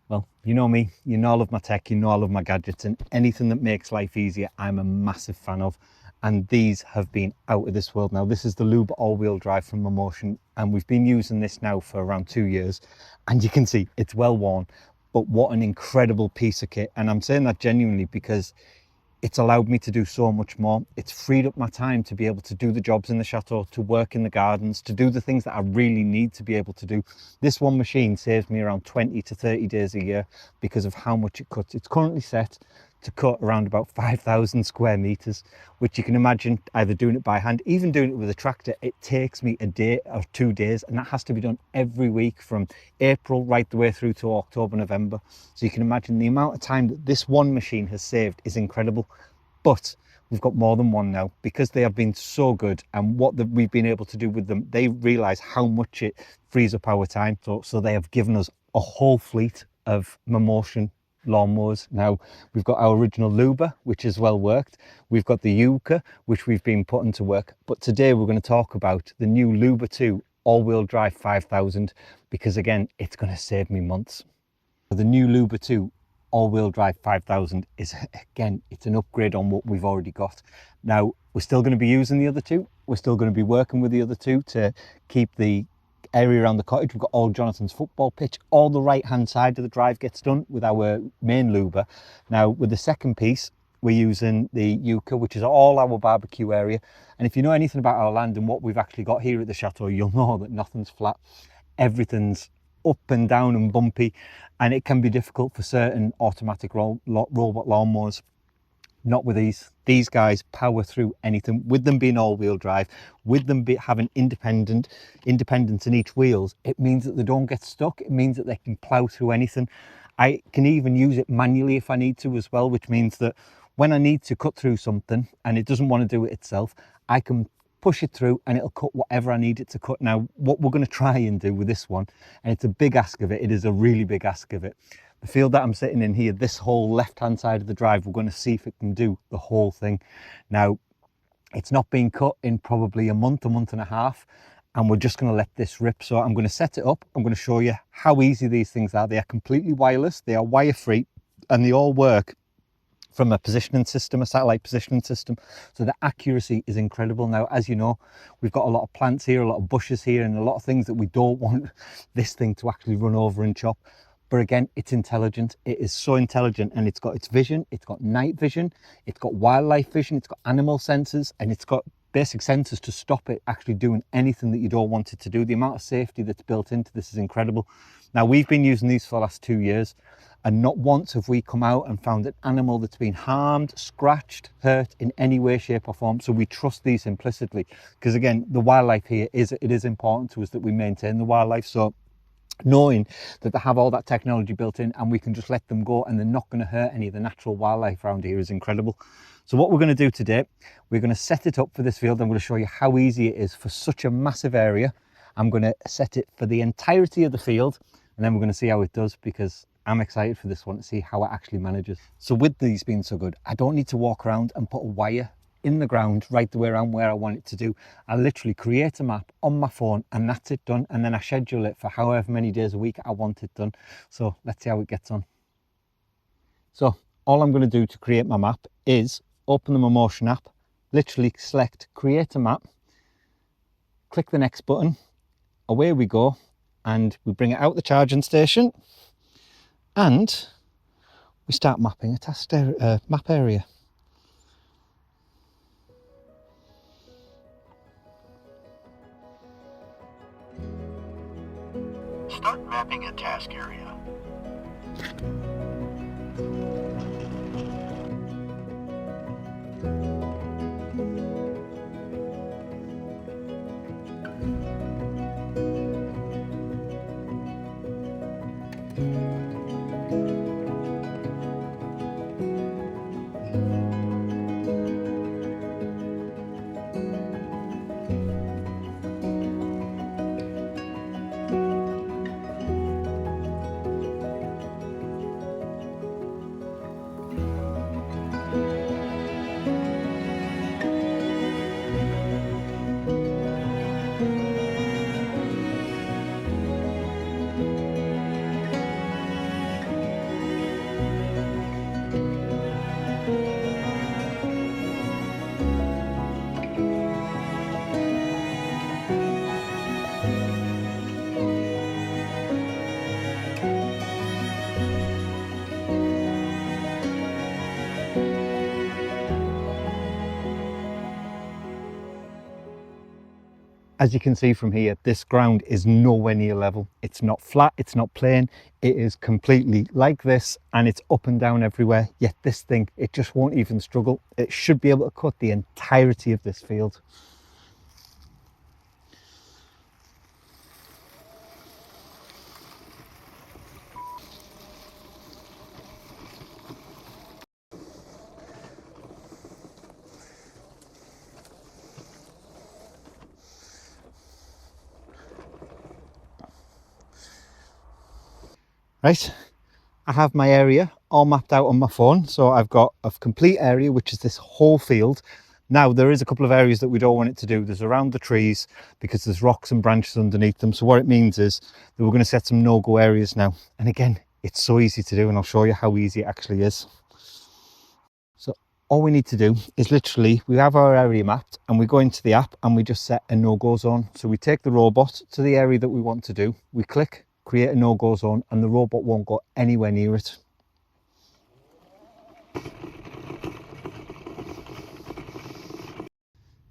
Well, you know me, you know I love my tech, you know I love my gadgets, and anything that makes life easier, I'm a massive fan of. And these have been out of this world now. This is the Luba all-wheel drive from MAMMOTION, and we've been using this now for around 2 years. And you can see it's well worn, but what an incredible piece of kit. And I'm saying that genuinely because it's allowed me to do so much more. It's freed up my time to be able to do the jobs in the chateau, to work in the gardens, to do the things that I really need to be able to do. This one machine saves me around 20 to 30 days a year because of how much it cuts. It's currently set to cut around about 5,000 square meters, which you can imagine either doing it by hand, even doing it with a tractor. It takes me a day or 2 days, and that has to be done every week from April right the way through to October, November. So you can imagine the amount of time that this one machine has saved is incredible. But we've got more than one now because they have been so good, and what we've been able to do with them, they realize how much it frees up our time. So they have given us a whole fleet of MAMMOTION lawnmowers. Now we've got our original Luba, which is well worked. We've got the Yuka, which we've been putting to work. But today we're going to talk about the new Luba 2 all-wheel drive 5000, because again, it's going to save me months. The new Luba 2 all-wheel drive 5000 is, again, it's an upgrade on what we've already got. Now we're still going to be using the other two. We're still going to be working with the other two to keep the area around the cottage. We've got all Jonathan's football pitch. All the right hand side of the drive gets done with our main Luba. Now with the second piece, we're using the Yuka, which is all our barbecue area. And if you know anything about our land and what we've actually got here at the chateau, you'll know that nothing's flat. Everything's up and down and bumpy, and it can be difficult for certain automatic robot lawnmowers. Not with these. These guys power through anything. With them being all-wheel drive, with them having independence in each wheels, it means that they don't get stuck. It means that they can plow through anything. I can even use it manually if I need to as well, which means that when I need to cut through something and it doesn't want to do it itself, I can push it through and it'll cut whatever I need it to cut. Now, what we're going to try and do with this one, and it's a big ask of it, it is a really big ask of it. The field that I'm sitting in here, this whole left-hand side of the drive, we're going to see if it can do the whole thing. Now, it's not being cut in probably a month and a half, and we're just going to let this rip. So I'm going to set it up. I'm going to show you how easy these things are. They are completely wireless. They are wire-free, and they all work from a positioning system, a satellite positioning system. So the accuracy is incredible. Now, as you know, we've got a lot of plants here, a lot of bushes here, and a lot of things that we don't want this thing to actually run over and chop. But again, it's intelligent. It is so intelligent, and it's got its vision, it's got night vision, it's got wildlife vision, it's got animal sensors, and it's got basic sensors to stop it actually doing anything that you don't want it to do. The amount of safety that's built into this is incredible. Now, we've been using these for the last 2 years, and not once have we come out and found an animal that's been harmed, scratched, hurt in any way, shape or form. So we trust these implicitly, because again, the wildlife here it is important to us that we maintain the wildlife. So knowing that they have all that technology built in and we can just let them go and they're not going to hurt any of the natural wildlife around here is incredible. So what we're going to do today, we're going to set it up for this field. I'm going to show you how easy it is for such a massive area. I'm going to set it for the entirety of the field, and then we're going to see how it does, because I'm excited for this one to see how it actually manages. So with these being so good, I don't need to walk around and put a wire in the ground right the way around where I want it to do. I literally create a map on my phone and that's it done, and then I schedule it for however many days a week I want it done. So let's see how it gets on. So all I'm going to do to create my map is open the MAMMOTION app, literally select create a map, click the next button, away we go, and we bring it out the charging station and we start mapping a task map area. Start mapping a task area. As you can see from here, this ground is nowhere near level. It's not flat, it's not plain, it is completely like this, and it's up and down everywhere. Yet this thing, it just won't even struggle. It should be able to cut the entirety of this field. Right, I have my area all mapped out on my phone. So I've got a complete area, which is this whole field. Now there is a couple of areas that we don't want it to do. There's around the trees because there's rocks and branches underneath them. So what it means is that we're going to set some no-go areas now. And again, it's so easy to do, and I'll show you how easy it actually is. So all we need to do is literally, we have our area mapped and we go into the app and we just set a no-go zone. So we take the robot to the area that we want to do. We click create a no-go zone and the robot won't go anywhere near it.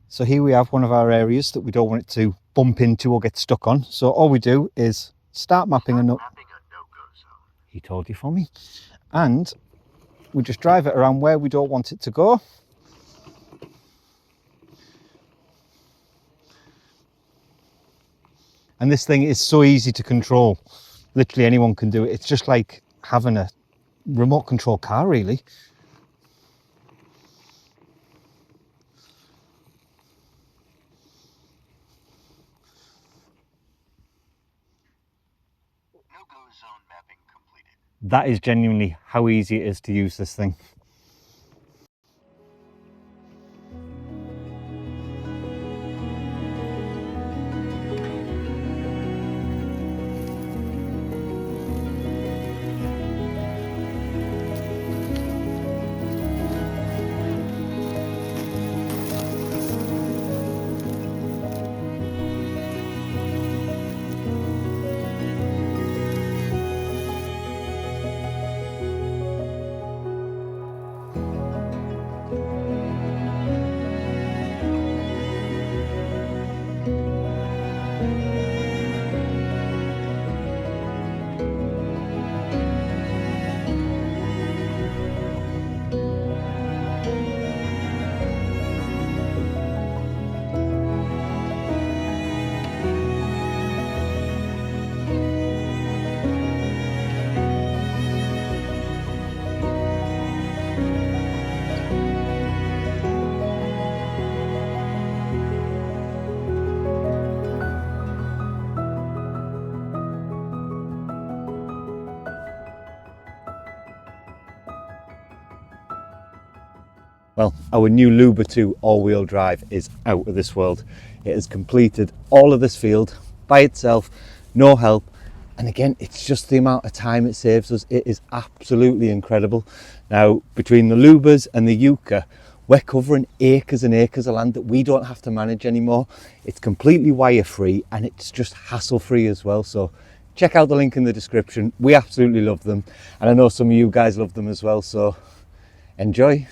So here we have one of our areas that we don't want it to bump into or get stuck on. So all we do is start mapping a no-go zone. He told you for me. And we just drive it around where we don't want it to go. And this thing is so easy to control. Literally anyone can do it. It's just like having a remote control car, really. No-go zone mapping completed. That is genuinely how easy it is to use this thing. Well, our new Luba 2 all-wheel drive is out of this world. It has completed all of this field by itself, no help. And again, it's just the amount of time it saves us. It is absolutely incredible. Now, between the Lubas and the Yucca, we're covering acres and acres of land that we don't have to manage anymore. It's completely wire-free and it's just hassle-free as well. So check out the link in the description. We absolutely love them. And I know some of you guys love them as well, so enjoy.